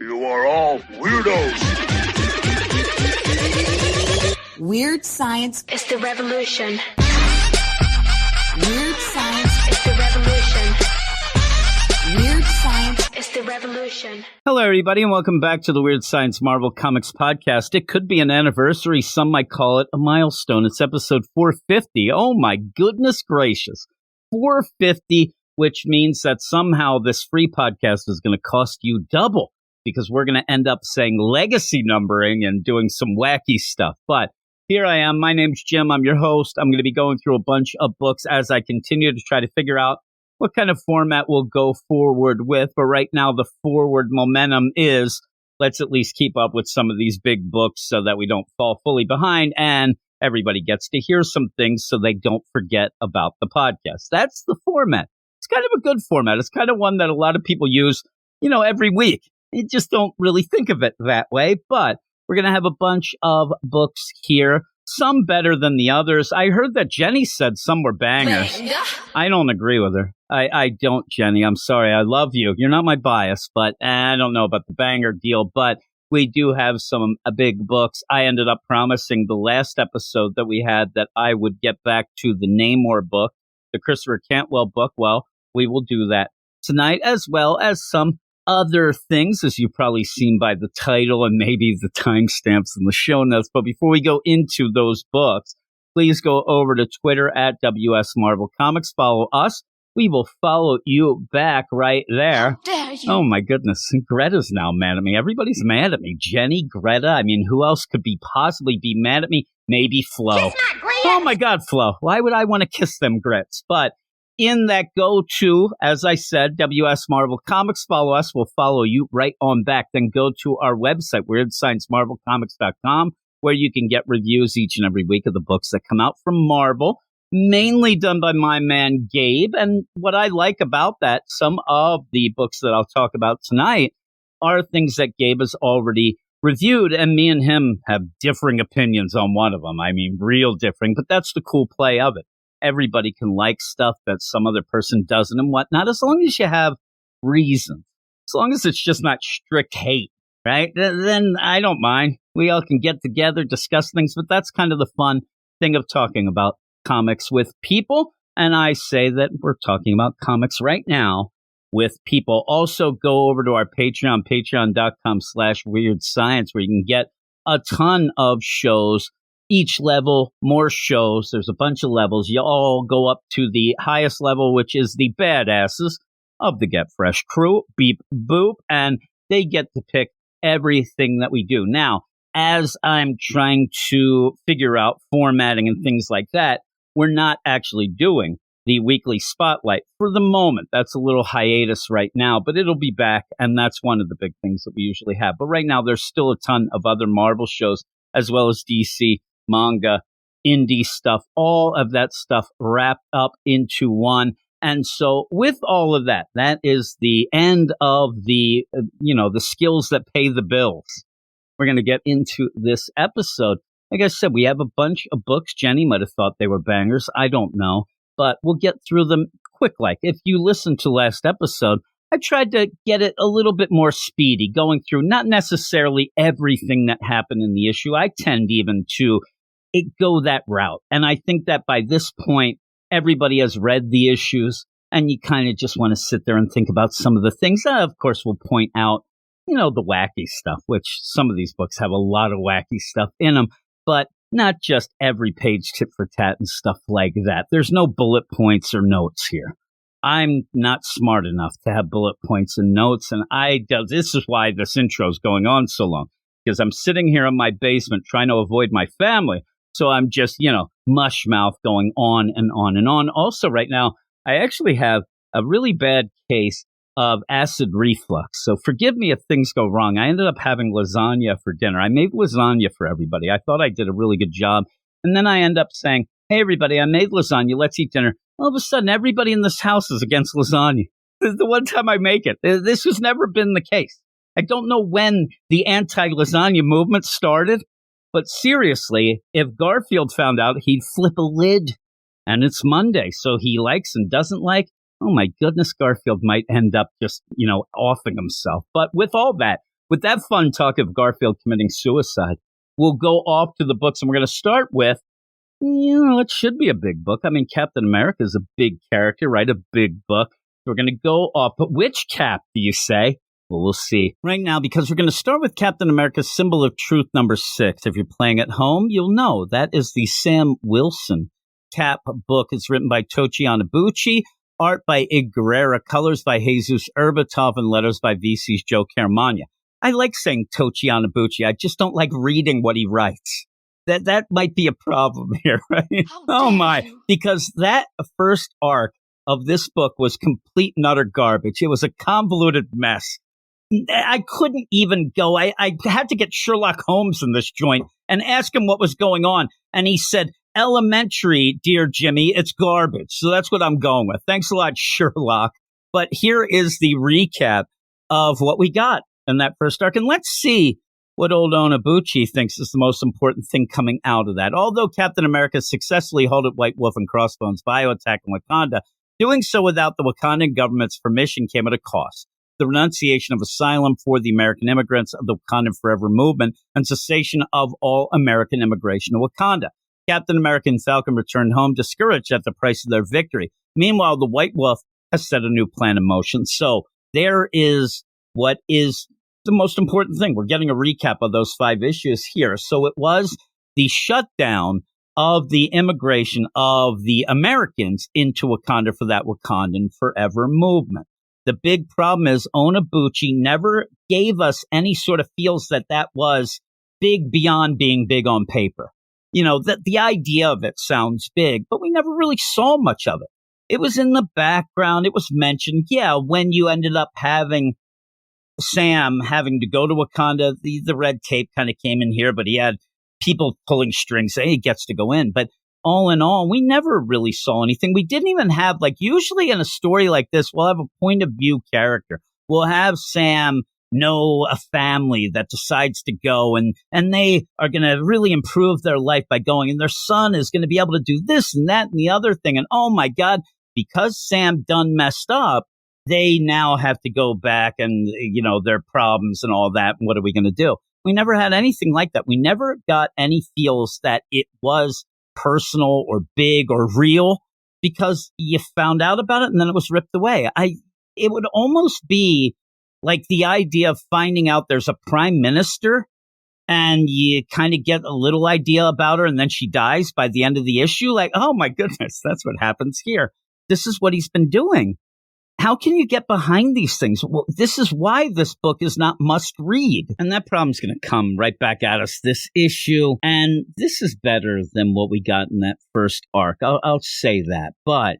You are all weirdos. Weird science is the revolution. Weird science is the revolution. Weird science is the revolution. Hello, everybody, and welcome back to the Weird Science Marvel Comics podcast. It could be an anniversary. Some might call it a milestone. It's episode 450. Oh, my goodness gracious. 450, which means that somehow this free podcast is going to cost you double because we're going to end up saying legacy numbering and doing some wacky stuff. But here I am. My name's Jim. I'm your host. I'm going to be going through a bunch of books as I continue to try to figure out what kind of format we'll go forward with. But right now, the forward momentum is let's at least keep up with some of these big books so that we don't fall fully behind and everybody gets to hear some things so they don't forget about the podcast. That's the format. It's kind of a good format. It's kind of one that a lot of people use, every week. You just don't really think of it that way. But we're going to have a bunch of books here, some better than the others. I heard that Jenny said some were bangers. I don't agree with her. I don't, Jenny. I'm sorry. I love you. You're not my bias, but I don't know about the banger deal. But we do have some big books. I ended up promising the last episode that we had that I would get back to the Namor book, the Christopher Cantwell book. Well, we will do that tonight, as well as some other things, as you've probably seen by the title and maybe the timestamps in the show notes. But before we go into those books, please go over to Twitter at WS Marvel Comics. Follow us. We will follow you back right there. How dare you? Oh, my goodness. Greta's now mad at me. Everybody's mad at me. Jenny, Greta. I mean, who else could possibly be mad at me? Maybe Flo. Kiss my grits. Oh, my God, Flo. Why would I want to kiss them grits? But in that go-to, as I said, WS Marvel Comics, follow us. We'll follow you right on back. Then go to our website, WeirdScienceMarvelComics.com, where you can get reviews each and every week of the books that come out from Marvel, mainly done by my man Gabe. And what I like about that, some of the books that I'll talk about tonight are things that Gabe has already reviewed, and me and him have differing opinions on one of them. I mean, real differing, but that's the cool play of it. Everybody can like stuff that some other person doesn't and whatnot, as long as you have reason. As long as it's just not strict hate, right? Then I don't mind. We all can get together, discuss things, but that's kind of the fun thing of talking about comics with people. And I say that we're talking about comics right now with people. Also, go over to our Patreon, patreon.com/Weird Science, where you can get a ton of shows. Each level, more shows. There's a bunch of levels. You all go up to the highest level, which is the badasses of the Get Fresh crew, Beep Boop, and they get to pick everything that we do. Now, as I'm trying to figure out formatting and things like that, we're not actually doing the weekly spotlight for the moment. That's a little hiatus right now, but it'll be back, and that's one of the big things that we usually have. But right now, there's still a ton of other Marvel shows, as well as DC manga, indie stuff, all of that stuff wrapped up into one. And so with all of that, that is the end of the, the skills that pay the bills. We're going to get into this episode. Like I said, we have a bunch of books. Jenny might have thought they were bangers. I don't know, but we'll get through them quick. Like if you listened to last episode, I tried to get it a little bit more speedy, going through not necessarily everything that happened in the issue. I tend even to go that route. And I think that by this point, everybody has read the issues and you kind of just want to sit there and think about some of the things. Of course, we'll point out, the wacky stuff, which some of these books have a lot of wacky stuff in them, but not just every page tit for tat and stuff like that. There's no bullet points or notes here. I'm not smart enough to have bullet points and notes, and this is why this intro is going on so long, because I'm sitting here in my basement trying to avoid my family. So I'm just, mush mouth going on and on and on. Also, right now, I actually have a really bad case of acid reflux. So forgive me if things go wrong. I ended up having lasagna for dinner. I made lasagna for everybody. I thought I did a really good job. And then I end up saying, hey, everybody, I made lasagna. Let's eat dinner. All of a sudden, everybody in this house is against lasagna. This is the one time I make it. This has never been the case. I don't know when the anti-lasagna movement started. But seriously, if Garfield found out, he'd flip a lid. And it's Monday, so he likes and doesn't like. Oh, my goodness, Garfield might end up just, offing himself. But with all that, with that fun talk of Garfield committing suicide, we'll go off to the books, and we're going to start with, it should be a big book. I mean, Captain America is a big character, right? A big book. We're going to go off, but which Cap, do you say? Well, we'll see right now, because we're going to start with Captain America's Symbol of Truth number 6. If you're playing at home, you'll know that is the Sam Wilson Cap book. It's written by Tochi Anabuchi, art by Ig Guerrera, colors by Jesus Urbatov, and letters by VC's Joe Caramagna. I like saying Tochi Anabuchi. I just don't like reading what he writes. That might be a problem here, right? Oh my, because that first arc of this book was complete and utter garbage. It was a convoluted mess. I couldn't even go. I had to get Sherlock Holmes in this joint and ask him what was going on. And he said, elementary, dear Jimmy, it's garbage. So that's what I'm going with. Thanks a lot, Sherlock. But here is the recap of what we got in that first arc. And let's see what old Onabuchi thinks is the most important thing coming out of that. Although Captain America successfully halted White Wolf and Crossbones' bioattack in Wakanda, doing so without the Wakandan government's permission came at a cost. The renunciation of asylum for the American immigrants of the Wakandan Forever movement and cessation of all American immigration to Wakanda. Captain America and Falcon returned home discouraged at the price of their victory. Meanwhile, the White Wolf has set a new plan in motion. So there is what is the most important thing. We're getting a recap of those 5 issues here. So it was the shutdown of the immigration of the Americans into Wakanda for that Wakandan Forever movement. The big problem is Onabuchi never gave us any sort of feels that was big beyond being big on paper. That the idea of it sounds big, but we never really saw much of it. It was in the background. It was mentioned. Yeah, when you ended up having Sam having to go to Wakanda, the red tape kind of came in here, but he had people pulling strings saying he gets to go in. But all in all, we never really saw anything. We didn't even have, usually in a story like this, we'll have a point of view character. We'll have Sam know a family that decides to go and they are going to really improve their life by going, and their son is going to be able to do this and that and the other thing. And oh my God, because Sam done messed up, they now have to go back and, their problems and all that. And what are we going to do? We never had anything like that. We never got any feels that it was personal or big or real, because you found out about it and then it was ripped away. It would almost be like the idea of finding out there's a prime minister and you kind of get a little idea about her and then she dies by the end of the issue. Like, oh my goodness, that's what happens here. This is what he's been doing. How can you get behind these things? Well, this is why this book is not must read. And that problem's going to come right back at us this issue. And this is better than what we got in that first arc. I'll say that. But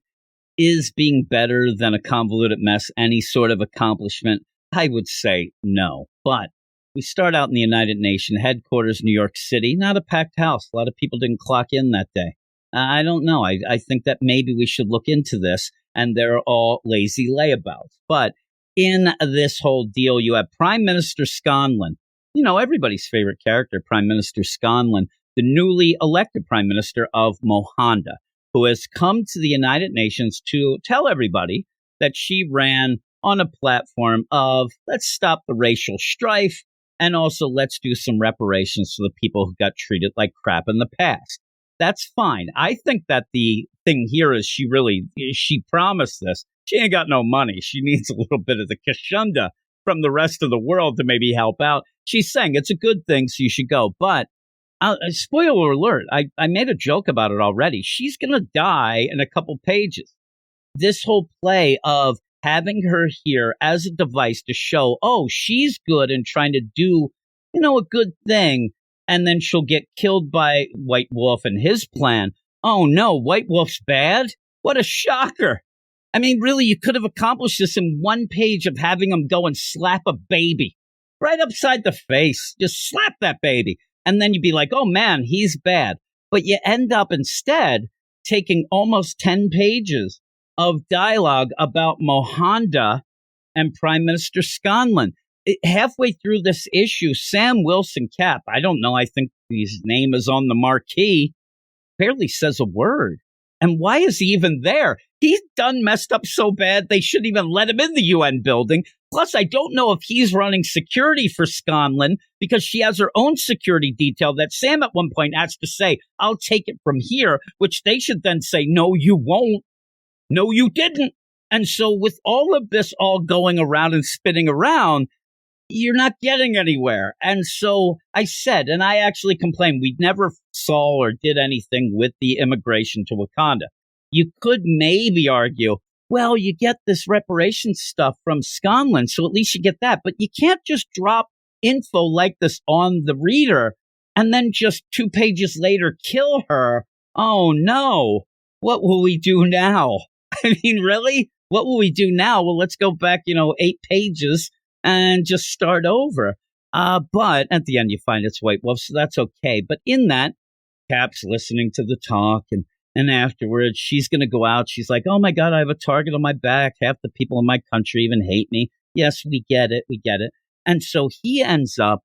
is being better than a convoluted mess any sort of accomplishment? I would say no. But we start out in the United Nations headquarters, New York City. Not a packed house. A lot of people didn't clock in that day. I don't know. I think that maybe we should look into this. And they're all lazy layabouts. But in this whole deal, you have Prime Minister Scanlon, everybody's favorite character, Prime Minister Scanlon, the newly elected Prime Minister of Mohanda, who has come to the United Nations to tell everybody that she ran on a platform of let's stop the racial strife and also let's do some reparations for the people who got treated like crap in the past. That's fine. I think that the thing here is she promised this. She ain't got no money. She needs a little bit of the kashunda from the rest of the world to maybe help out. She's saying it's a good thing, so you should go. But spoiler alert, I made a joke about it already. She's going to die in a couple pages. This whole play of having her here as a device to show, oh, she's good and trying to do, a good thing. And then she'll get killed by White Wolf and his plan. Oh no, White Wolf's bad? What a shocker. I mean, really, you could have accomplished this in one page of having him go and slap a baby right upside the face. Just slap that baby. And then you'd be like, oh man, he's bad. But you end up instead taking almost 10 pages of dialogue about Mohanda and Prime Minister Scanlon. Halfway through this issue, Sam Wilson Cap, I don't know, I think his name is on the marquee, barely says a word. And why is he even there? He's done messed up so bad they shouldn't even let him in the UN building. Plus, I don't know if he's running security for Scanlon because she has her own security detail that Sam at one point has to say, I'll take it from here, which they should then say, no, you won't. No, you didn't. And so with all of this all going around and spinning around, you're not getting anywhere. And so I said, and I actually complained, we never saw or did anything with the immigration to Wakanda. You could maybe argue, well, you get this reparations stuff from Scanlon, so at least you get that. But you can't just drop info like this on the reader and then just 2 pages later kill her. Oh, no. What will we do now? I mean, really? What will we do now? Well, let's go back, 8 pages and just start over. But at the end, you find it's White Wolf, so that's okay. But in that, Cap's listening to the talk, and afterwards, she's going to go out. She's like, oh, my God, I have a target on my back. Half the people in my country even hate me. Yes, we get it. We get it. And so he ends up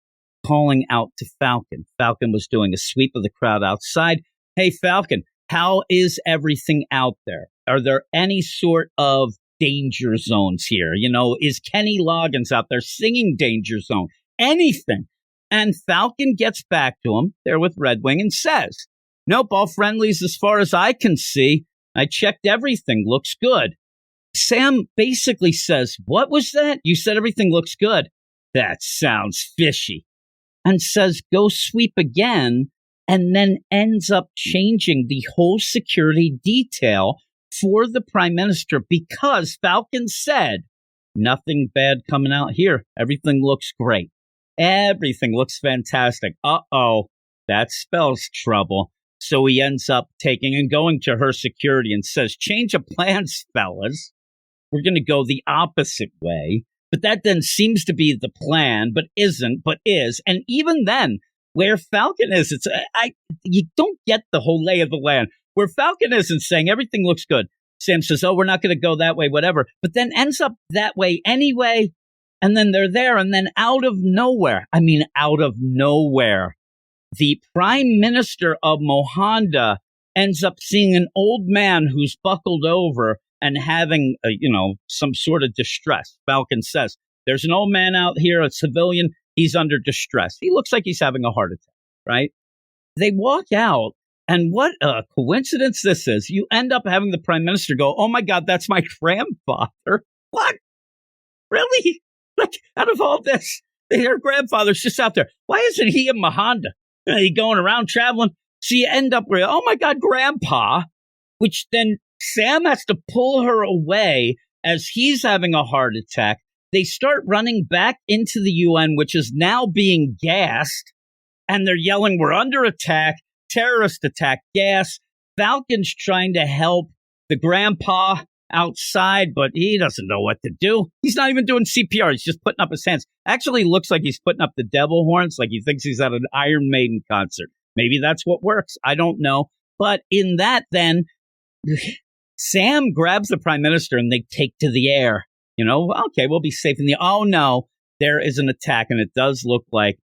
calling out to Falcon. Falcon was doing a sweep of the crowd outside. Hey, Falcon, how is everything out there? Are there any sort of danger zones here? Is Kenny Loggins out there singing Danger Zone? Anything. And Falcon gets back to him there with Red Wing and says, nope, all friendlies as far as I can see. I checked everything. Looks good. Sam basically says, what was that? You said everything looks good. That sounds fishy. And says, go sweep again, and then ends up changing the whole security detail for the prime minister because Falcon said, nothing bad coming out here. Everything looks great. Everything looks fantastic. Uh-oh, that spells trouble. So he ends up taking and going to her security and says, change of plans, fellas. We're going to go the opposite way. But that then seems to be the plan, but isn't, but is. And even then, where Falcon is, you don't get the whole lay of the land. Where Falcon isn't saying everything looks good. Sam says, oh, we're not going to go that way, whatever. But then ends up that way anyway. And then they're there. And then out of nowhere, the prime minister of Mohanda ends up seeing an old man who's buckled over and having, some sort of distress. Falcon says, there's an old man out here, a civilian. He's under distress. He looks like he's having a heart attack, right? They walk out. And what a coincidence this is. You end up having the prime minister go, oh, my God, that's my grandfather. What? Really? Like, out of all this, their grandfather's just out there. Why isn't he in Mahanda? He going around traveling. So you end up with, oh, my God, grandpa, which then Sam has to pull her away as he's having a heart attack. They start running back into the UN, which is now being gassed. And they're yelling, we're under attack. Terrorist attack, gas. Falcon's trying to help the grandpa outside, but he doesn't know what to do. He's not even doing CPR. He's just putting up his hands. Actually looks like he's putting up the devil horns, like he thinks he's at an Iron Maiden concert. Maybe that's what works. I don't know. But in that, then, Sam grabs the prime minister and they take to the air. Okay, we'll be safe in the... Oh, no, there is an attack, and it does look like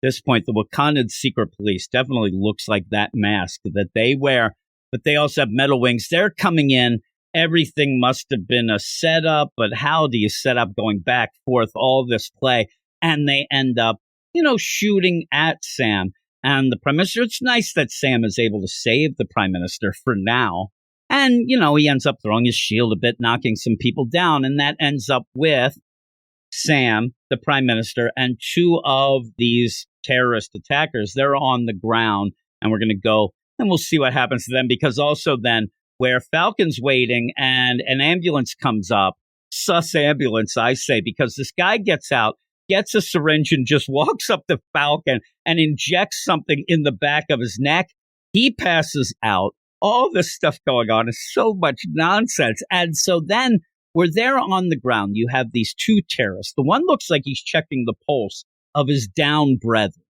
this point, the Wakandan secret police definitely looks like that mask that they wear, but they also have metal wings. They're coming in. Everything must have been a setup, but how do you set up going back, forth, all this play? And they end up, shooting at Sam and the prime minister. It's nice that Sam is able to save the prime minister for now. And, he ends up throwing his shield a bit, knocking some people down, and that ends up with Sam, the prime minister, and 2 of these terrorist attackers. They're on the ground, and we're going to go and we'll see what happens to them, because also then where Falcon's waiting and an ambulance comes up, sus ambulance, I say, because this guy gets out, gets a syringe and just walks up to Falcon and injects something in the back of his neck. He passes out. All this stuff going on is so much nonsense. And so then we're there on the ground. You have these 2 terrorists. The one looks like he's checking the pulse of his down brethren.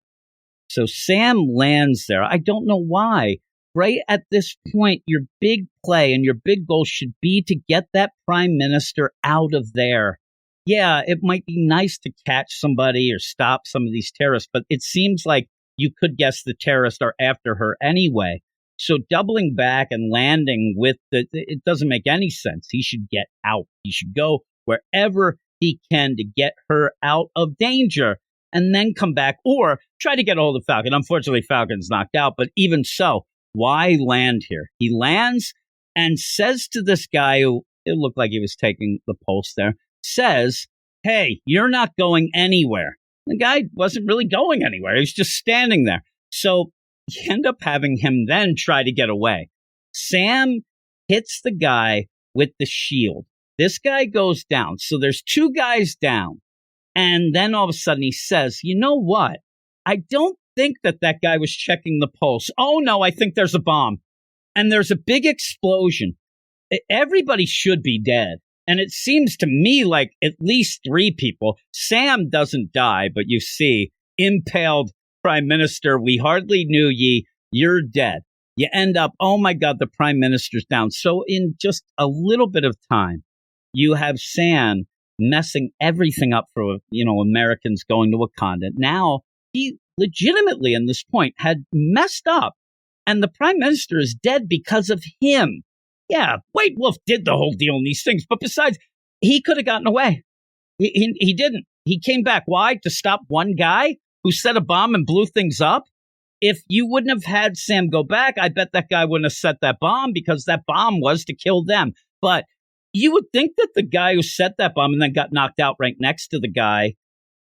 So Sam lands there. I don't know why. Right at this point, your big play and your big goal should be to get that prime minister out of there. Yeah, it might be nice to catch somebody or stop some of these terrorists, but it seems like you could guess the terrorists are after her anyway. So doubling back and landing with it doesn't make any sense. He should get out. He should go wherever he can to get her out of danger and then come back or try to get hold of Falcon. Unfortunately, Falcon's knocked out, but even so, why land here? He lands and says to this guy who it looked like he was taking the pulse there, says, hey, you're not going anywhere. The guy wasn't really going anywhere. He was just standing there. So you end up having him then try to get away. Sam hits the guy with the shield. This guy goes down. So there's two guys down. And then all of a sudden he says, you know what? I don't think that guy was checking the pulse. Oh, no, I think there's a bomb. And there's a big explosion. Everybody should be dead. And it seems to me like at least three people. Sam doesn't die, but you see, impaled Prime Minister, we hardly knew ye, you're dead. You end up, oh my God, the Prime Minister's down. So in just a little bit of time, you have Sam messing everything up for, Americans going to Wakanda. Now, he legitimately, in this point, had messed up. And the Prime Minister is dead because of him. Yeah, White Wolf did the whole deal in these things. But besides, he could have gotten away. He didn't. He came back. Why? To stop one guy who set a bomb and blew things up? If you wouldn't have had Sam go back, I bet that guy wouldn't have set that bomb because that bomb was to kill them. But you would think that the guy who set that bomb and then got knocked out right next to the guy,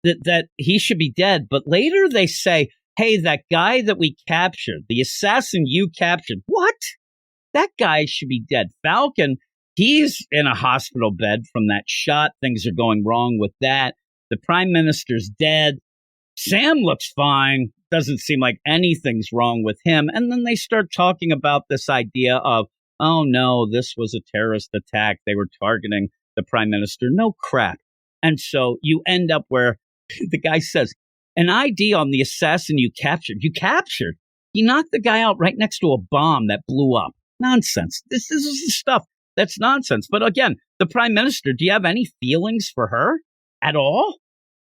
that he should be dead. But later they say, hey, that guy that we captured, the assassin you captured, what? That guy should be dead. Falcon, he's in a hospital bed from that shot. Things are going wrong with that. The Prime Minister's dead. Sam looks fine. Doesn't seem like anything's wrong with him. And then they start talking about this idea of, oh no, this was a terrorist attack. They were targeting the Prime Minister. No crap. And so you end up where the guy says, an ID on the assassin you captured. You captured? You knocked the guy out right next to a bomb that blew up. Nonsense. This is the stuff that's nonsense. But again, the Prime Minister, do you have any feelings for her at all?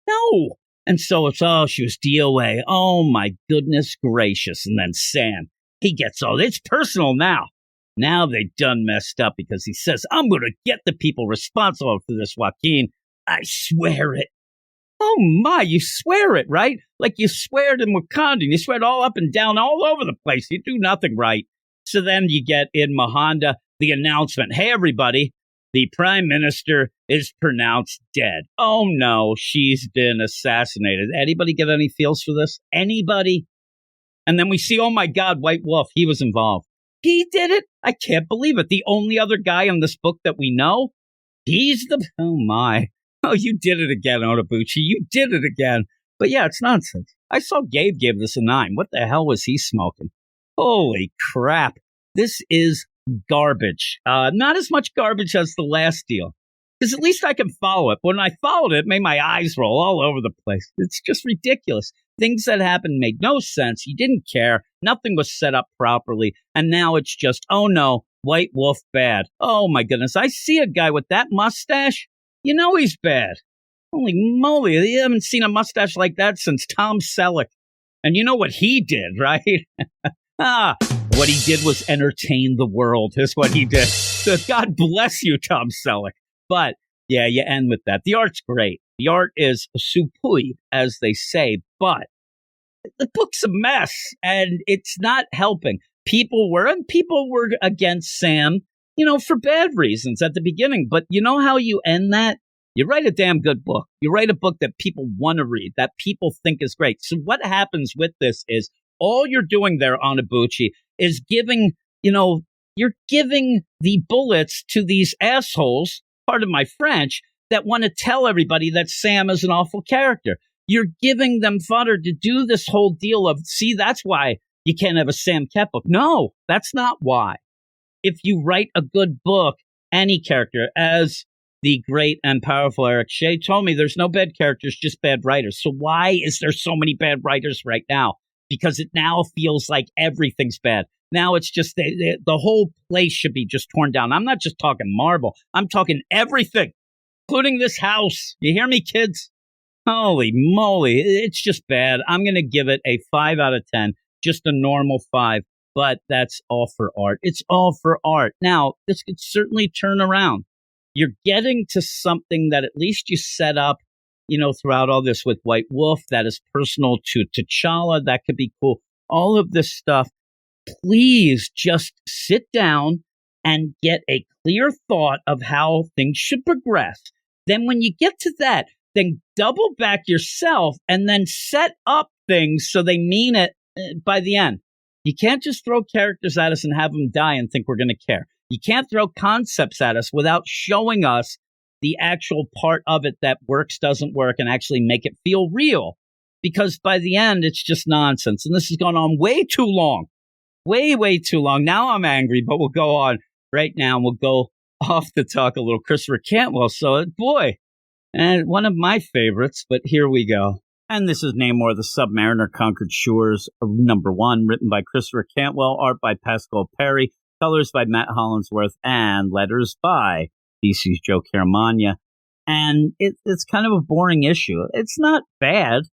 No. And so it's, oh, she was DOA. Oh, my goodness gracious. And then Sam, he gets all, it's personal now. Now they done messed up because he says, I'm going to get the people responsible for this, Joaquin. I swear it. Oh, my, you swear it, right? Like you swear it in Wakanda. You swear it all up and down, all over the place. You do nothing right. So then you get in Mahonda the announcement, hey, everybody, the Prime Minister is pronounced dead. Oh, no, she's been assassinated. Anybody get any feels for this? Anybody? And then we see, oh, my God, White Wolf, he was involved. He did it? I can't believe it. The only other guy in this book that we know, he's the, oh, my. Oh, you did it again, Otabuchi. You did it again. But yeah, it's nonsense. I saw Gabe gave this a 9. What the hell was he smoking? Holy crap. This is garbage. Not as much garbage as the last deal. Because at least I can follow it. When I followed it, it made my eyes roll all over the place. It's just ridiculous. Things that happened made no sense. You didn't care. Nothing was set up properly. And now it's just, oh no, White Wolf bad. Oh my goodness. I see a guy with that mustache. You know he's bad. Holy moly. You haven't seen a mustache like that since Tom Selleck. And you know what he did, right? What he did was entertain the world, is what he did. So God bless you, Tom Selleck. But, yeah, you end with that. The art's great. The art is superb, as they say, but the book's a mess, and it's not helping. People were against Sam, for bad reasons at the beginning. But you know how you end that? You write a damn good book. You write a book that people want to read, that people think is great. So what happens with this is all you're doing there, Onibuchi, is giving, you're giving the bullets to these assholes, pardon my French, that want to tell everybody that Sam is an awful character. You're giving them fodder to do this whole deal of, see, that's why you can't have a Sam Kett book. No, that's not why. If you write a good book, any character, as the great and powerful Eric Shea told me, there's no bad characters, just bad writers. So why is there so many bad writers right now? Because it now feels like everything's bad. Now it's just the whole place should be just torn down. I'm not just talking Marvel. I'm talking everything, including this house. You hear me, kids? Holy moly. It's just bad. I'm going to give it a 5 out of 10, just a normal 5. But that's all for art. It's all for art. Now, this could certainly turn around. you're getting to something that at least you set up, throughout all this with White Wolf that is personal to T'Challa. That could be cool. All of this stuff. Please just sit down and get a clear thought of how things should progress. Then when you get to that, then double back yourself and then set up things so they mean it by the end. You can't just throw characters at us and have them die and think we're going to care. You can't throw concepts at us without showing us the actual part of it that works, doesn't work, and actually make it feel real. Because by the end, it's just nonsense. And this has gone on way too long. Way, way too long. Now I'm angry, but we'll go on right now. We'll go off to talk a little Christopher Cantwell. So, boy, and one of my favorites, but here we go. And this is Namor, the Submariner Conquered Shores, #1, written by Christopher Cantwell, art by Pascal Perry, colors by Matt Hollingsworth, and letters by DC's Joe Caramagna. And it's kind of a boring issue. It's not bad.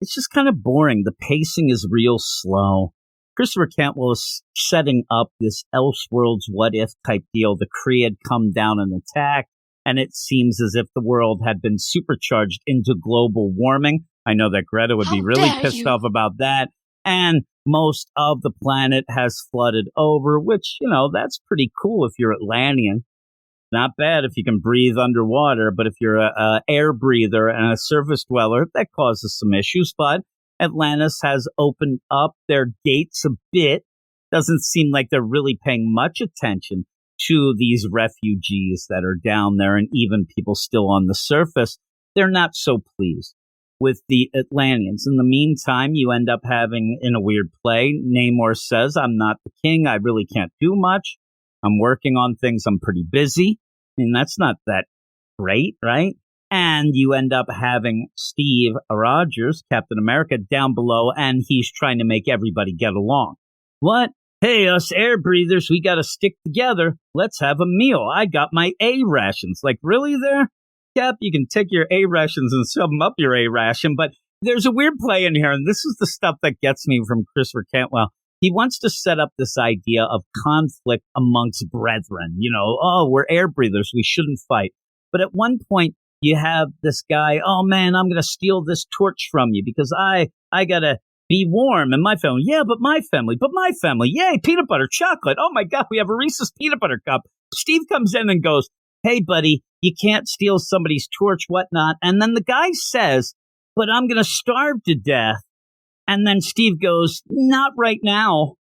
It's just kind of boring. The pacing is real slow. Christopher Cantwell is setting up this Elseworlds what-if type deal. The Kree had come down and attacked, and it seems as if the world had been supercharged into global warming. I know that Greta would be really pissed off about that. And most of the planet has flooded over, which, that's pretty cool if you're Atlantean. Not bad if you can breathe underwater, but if you're a air breather and a surface dweller, that causes some issues. But Atlantis has opened up their gates a bit. Doesn't seem like they're really paying much attention to these refugees that are down there, and even people still on the surface. They're not so pleased with the Atlanteans. In the meantime, you end up having, in a weird play, Namor says, I'm not the king. I really can't do much. I'm working on things. I'm pretty busy. I mean, that's not that great, right? And you end up having Steve Rogers, Captain America, down below, and he's trying to make everybody get along. What? Hey, us air breathers, we got to stick together. Let's have a meal. I got my A rations. Like, really there? Cap, you can take your A rations and sum up your A ration, but there's a weird play in here, and this is the stuff that gets me from Christopher Cantwell. He wants to set up this idea of conflict amongst brethren. We're air breathers. We shouldn't fight. But at one point, you have this guy, oh, man, I'm going to steal this torch from you because I got to be warm. And my family, yeah, but my family, yay, peanut butter, chocolate. Oh, my God, we have a Reese's peanut butter cup. Steve comes in and goes, hey, buddy, you can't steal somebody's torch, whatnot. And then the guy says, but I'm going to starve to death. And then Steve goes, not right now.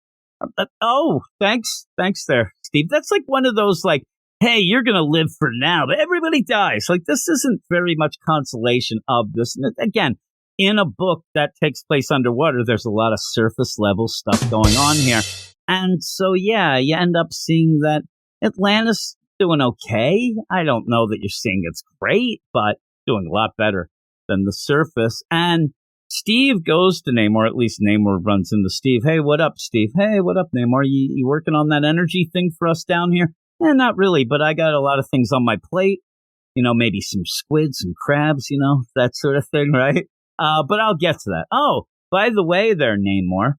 Oh, thanks there, Steve. That's like one of those like, hey, you're going to live for now, but everybody dies. Like, this isn't very much consolation of this. And again, in a book that takes place underwater, there's a lot of surface level stuff going on here. And so, yeah, you end up seeing that Atlantis doing okay. I don't know that you're seeing it's great, but doing a lot better than the surface. And Steve goes to Namor, at least Namor runs into Steve. Hey, what up, Steve? Hey, what up, Namor? You working on that energy thing for us down here? Not really, but I got a lot of things on my plate. Maybe some squids, some crabs, that sort of thing, right? But I'll get to that. Oh, by the way there, Namor,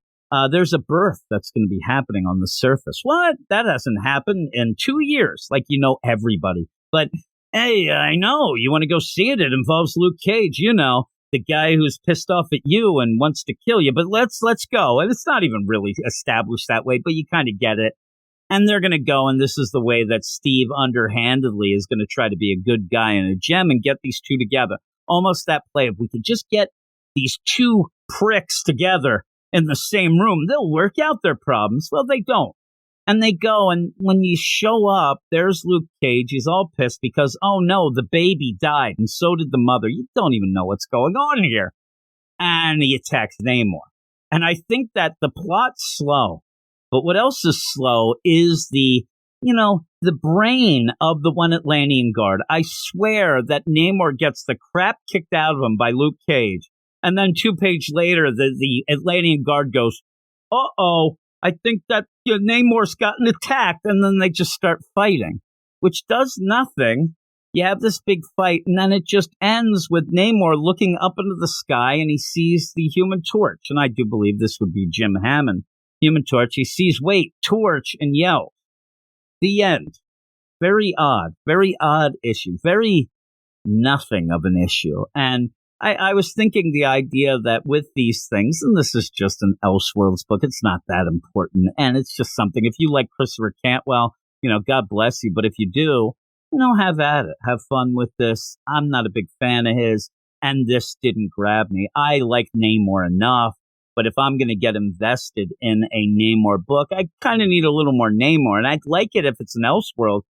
there's a birth that's going to be happening on the surface. What? That hasn't happened in 2 years. Like, everybody. But, hey, I know. You want to go see it? It involves Luke Cage, the guy who's pissed off at you and wants to kill you. But let's go. And it's not even really established that way, but you kind of get it. And they're going to go, and this is the way that Steve underhandedly is going to try to be a good guy and a gem and get these two together. Almost that play. If we could just get these two pricks together in the same room, they'll work out their problems. Well, they don't. And they go, and when you show up, there's Luke Cage. He's all pissed because, oh no, the baby died, and so did the mother. You don't even know what's going on here. And he attacks Namor. And I think that the plot's slow. But what else is slow is the brain of the one Atlantean guard. I swear that Namor gets the crap kicked out of him by Luke Cage. And then 2 pages later, the Atlantean guard goes, uh-oh, I think that Namor's gotten attacked. And then they just start fighting, which does nothing. You have this big fight, and then it just ends with Namor looking up into the sky, and he sees the Human Torch. And I do believe this would be Jim Hammond. Human Torch. He sees, wait, Torch, and yells. The end. Very odd issue, very nothing of an issue. And I was thinking the idea that with these things, and this is just an Elseworlds book, it's not that important. And it's just something, if you like Christopher Cantwell, God bless you. But if you do, have at it. Have fun with this. I'm not a big fan of his, and this didn't grab me. I like Namor enough, but if I'm going to get invested in a Namor book, I kind of need a little more Namor. And I'd like it if it's an Elseworld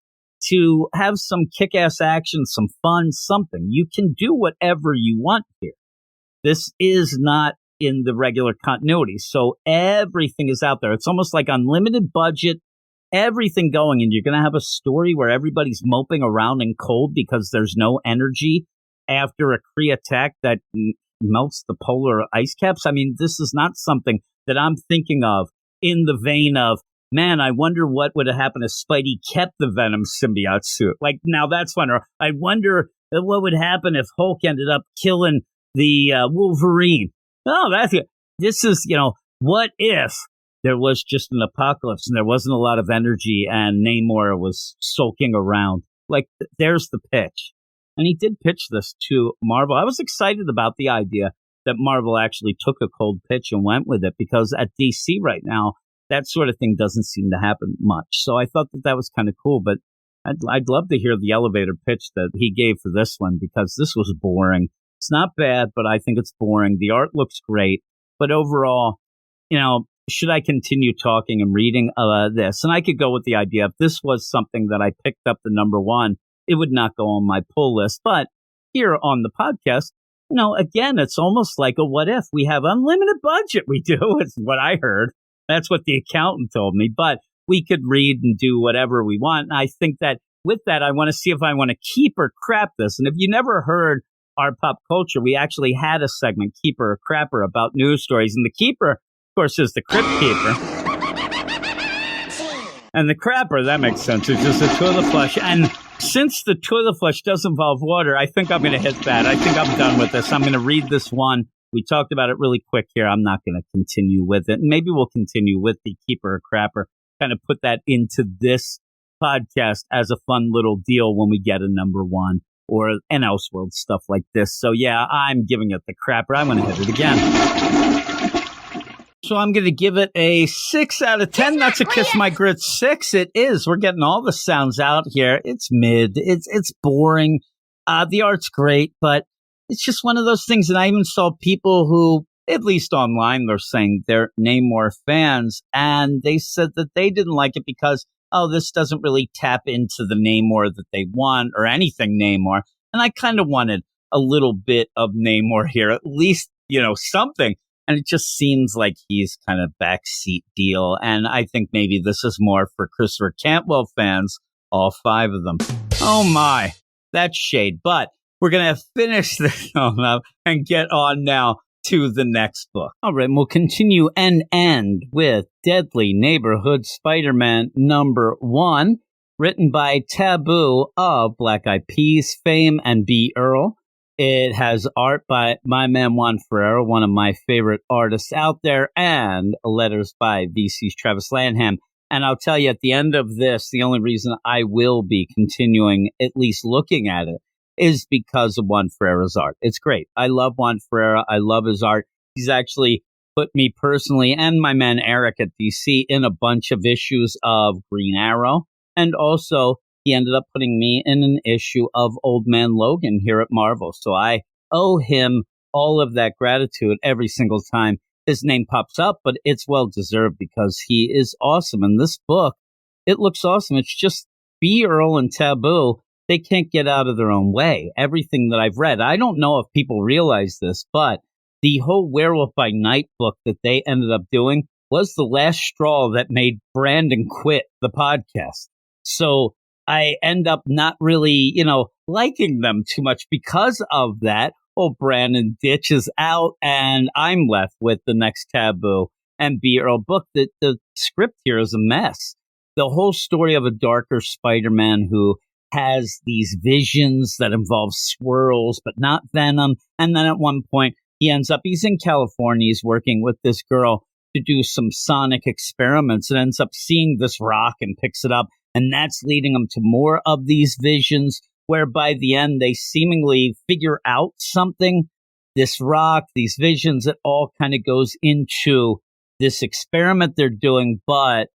to have some kick-ass action, some fun, something. You can do whatever you want here. This is not in the regular continuity, so everything is out there. It's almost like unlimited budget, everything going, and you're going to have a story where everybody's moping around in cold because there's no energy after a Kree attack that melts the polar ice caps. I mean, this is not something that I'm thinking of in the vein of, man, I wonder what would have happened if Spidey kept the Venom symbiote suit. Like, now that's fun. Or I wonder what would happen if Hulk ended up killing the Wolverine. Oh, that's it. This is, what if there was just an apocalypse and there wasn't a lot of energy and Namor was sulking around? Like, there's the pitch. And he did pitch this to Marvel. I was excited about the idea that Marvel actually took a cold pitch and went with it, because at DC right now, that sort of thing doesn't seem to happen much. So I thought that was kind of cool, but I'd love to hear the elevator pitch that he gave for this one, because this was boring. It's not bad, but I think it's boring. The art looks great, but overall, should I continue talking and reading this? And I could go with the idea, if this was something that I picked up the number one, it would not go on my pull list. But here on the podcast, again, it's almost like a what if. We have unlimited budget. We do. It's what I heard. That's what the accountant told me. But we could read and do whatever we want. And I think that with that, I want to see if I want to keep or crap this. And if you never heard our pop culture, we actually had a segment, Keeper or Crapper, about news stories. And the keeper, of course, is the Crypt Keeper. And the crapper, that makes sense. It's just a toilet flush. And since the toilet flush does involve water, I think I'm going to hit that. I think I'm done with this. I'm going to read this one. We talked about it really quick here. I'm not going to continue with it. And maybe we'll continue with the Keeper or Crapper, kind of put that into this podcast as a fun little deal when we get a number one or an Elseworld stuff like this. So, yeah, I'm giving it the Crapper. I'm going to hit it again. So I'm going to give it a 6 out of 10. That's a Kiss My Grits 6. It is. We're getting all the sounds out here. It's mid. It's boring. The art's great, but it's just one of those things. And I even saw people who, at least online, they're saying they're Namor fans, and they said that they didn't like it because, this doesn't really tap into the Namor that they want or anything Namor. And I kind of wanted a little bit of Namor here, at least, something. And it just seems like he's kind of backseat deal. And I think maybe this is more for Christopher Cantwell fans, all 5 of them. Oh my, that's shade. But we're going to finish this up and get on now to the next book. All right, and we'll continue and end with Deadly Neighborhood Spider-Man number 1, written by Taboo of Black Eyed Peas fame and B. Earl. It has art by my man Juan Ferreira, one of my favorite artists out there, and letters by VC's Travis Lanham. And I'll tell you, at the end of this, the only reason I will be continuing at least looking at it is because of Juan Ferreira's art. It's great. I love Juan Ferreira. I love his art. He's actually put me personally and my man Eric at DC in a bunch of issues of Green Arrow. And also, he ended up putting me in an issue of Old Man Logan here at Marvel. So I owe him all of that gratitude every single time his name pops up, but it's well deserved because he is awesome. And this book, it looks awesome. It's just B. Earl and Taboo. They can't get out of their own way. Everything that I've read, I don't know if people realize this, but the whole Werewolf by Night book that they ended up doing was the last straw that made Brandon quit the podcast. So I end up not really, liking them too much because of that. Oh, Brandon ditches out, and I'm left with the next Taboo and B. Earl book. The script here is a mess. The whole story of a darker Spider-Man who has these visions that involve swirls, but not venom. And then at one point, he's in California. He's working with this girl to do some sonic experiments and ends up seeing this rock and picks it up And that's leading them to more of these visions where by the end they seemingly figure out something. This rock, these visions, it all kind of goes into this experiment they're doing, but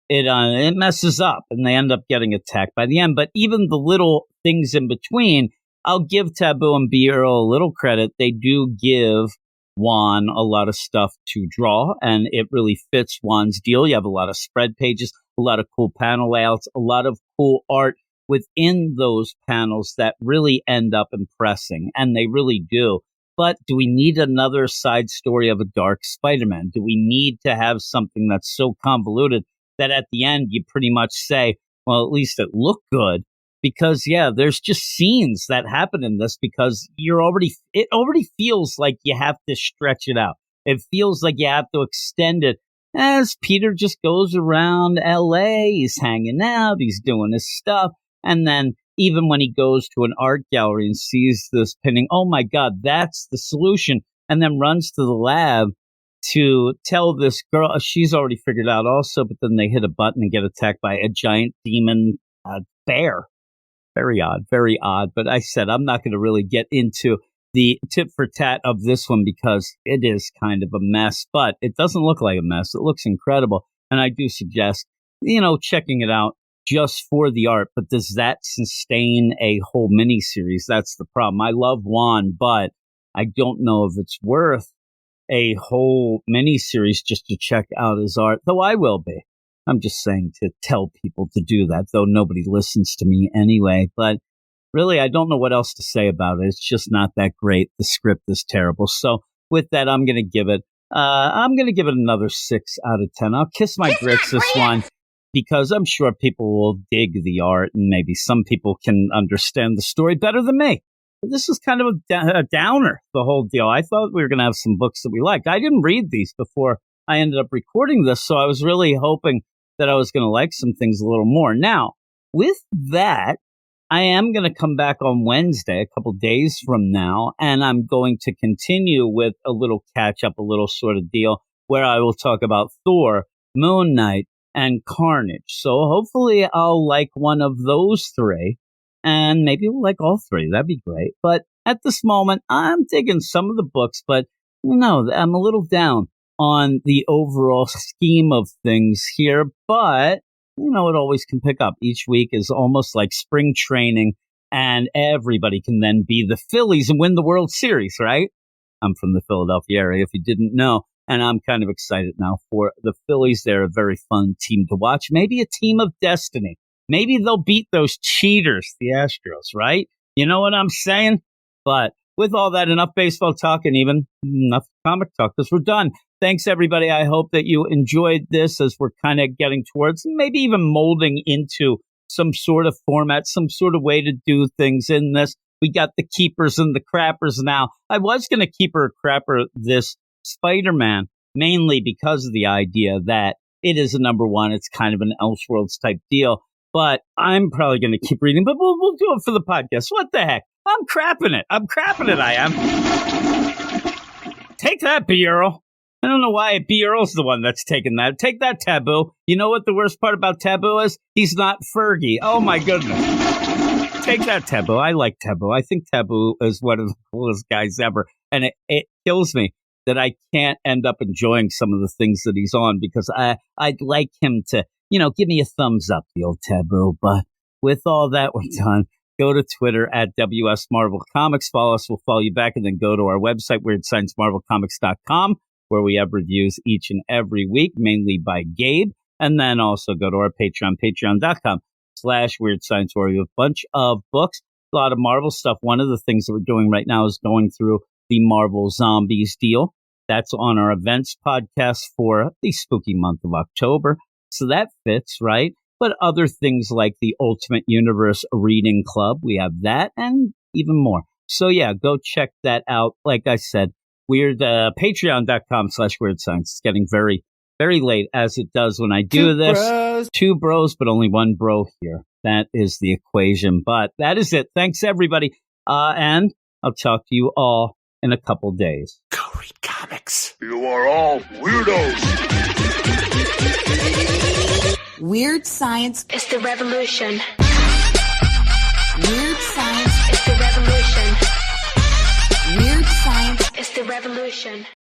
it messes up and they end up getting attacked by the end. But even the little things in between, I'll give Taboo and B. Earl a little credit. They do give Juan a lot of stuff to draw, and it really fits Juan's deal. You have a lot of spread pages, a lot of cool panel layouts, a lot of cool art within those panels that really end up impressing, and they really do. But do we need another side story of a dark Spider-Man? Do we need to have something that's so convoluted that at the end you pretty much say, well, at least it looked good? Because, yeah, there's just scenes that happen in this because it already feels like you have to stretch it out. It feels like you have to extend it as Peter just goes around LA, he's hanging out, he's doing his stuff. And then even when he goes to an art gallery and sees this painting, oh my God, that's the solution. And then runs to the lab to tell this girl, she's already figured out also, but then they hit a button and get attacked by a giant demon bear. Very odd. But I said, I'm not going to really get into the tit for tat of this one because it is kind of a mess, but it doesn't look like a mess. It looks incredible. And I do suggest, checking it out just for the art. But does that sustain a whole miniseries? That's the problem. I love Juan, but I don't know if it's worth a whole miniseries just to check out his art, though I will be. I'm just saying to tell people to do that, though nobody listens to me anyway. But really, I don't know what else to say about it. It's just not that great. The script is terrible. So with that, I'm going to give it another 6 out of 10. I'll kiss my grits this one because I'm sure people will dig the art and maybe some people can understand the story better than me. But this was kind of a downer, the whole deal. I thought we were going to have some books that we liked. I didn't read these before I ended up recording this, so I was really hoping that I was going to like some things a little more. Now, with that, I am going to come back on Wednesday, a couple days from now, and I'm going to continue with a little catch-up, a little sort of deal, where I will talk about Thor, Moon Knight, and Carnage. So hopefully I'll like one of those three, and maybe we'll like all three. That'd be great. But at this moment, I'm digging some of the books, but no, I'm a little down on the overall scheme of things here, but it always can pick up. Each week is almost like spring training, and everybody can then be the Phillies and win the World Series, right? I'm from the Philadelphia area, if you didn't know, and I'm kind of excited now for the Phillies. They're a very fun team to watch, maybe a team of destiny. Maybe they'll beat those cheaters, the Astros, right? You know what I'm saying? But with all that, enough baseball talk and even enough comic talk, because we're done. Thanks, everybody. I hope that you enjoyed this as we're kind of getting towards maybe even molding into some sort of format, some sort of way to do things in this. We got the keepers and the crappers now. I was going to keeper or crapper this Spider-Man mainly because of the idea that it is a number one. It's kind of an Elseworlds type deal. But I'm probably going to keep reading, but we'll do it for the podcast. What the heck? I'm crapping it. I am. Take that, B. Earl. I don't know why B. Earl's the one that's taking that. Take that, Taboo. You know what the worst part about Taboo is? He's not Fergie. Oh, my goodness. Take that, Taboo. I like Taboo. I think Taboo is one of the coolest guys ever. And it kills me that I can't end up enjoying some of the things that he's on because I'd like him to, give me a thumbs up, the old Taboo. But with all that, we're done. Go to Twitter at WS Marvel Comics. Follow us. We'll follow you back. And then go to our website, WeirdScienceMarvelComics.com, where we have reviews each and every week, mainly by Gabe. And then also go to our Patreon, patreon.com/Weird Science, where we have a bunch of books, a lot of Marvel stuff. One of the things that we're doing right now is going through the Marvel Zombies deal. That's on our events podcast for the spooky month of October. So that fits, right? But other things like the Ultimate Universe Reading Club, we have that and even more. So yeah, go check that out. Like I said, patreon.com/Weird Science. It's getting very, very late as it does when I do this. Two bros, but only one bro here. That is the equation. But that is it. Thanks, everybody. And I'll talk to you all in a couple days. Go read comics. You are all weirdos. Weird science. It's the revolution. Weird science. It's the revolution. Weird science. It's the revolution.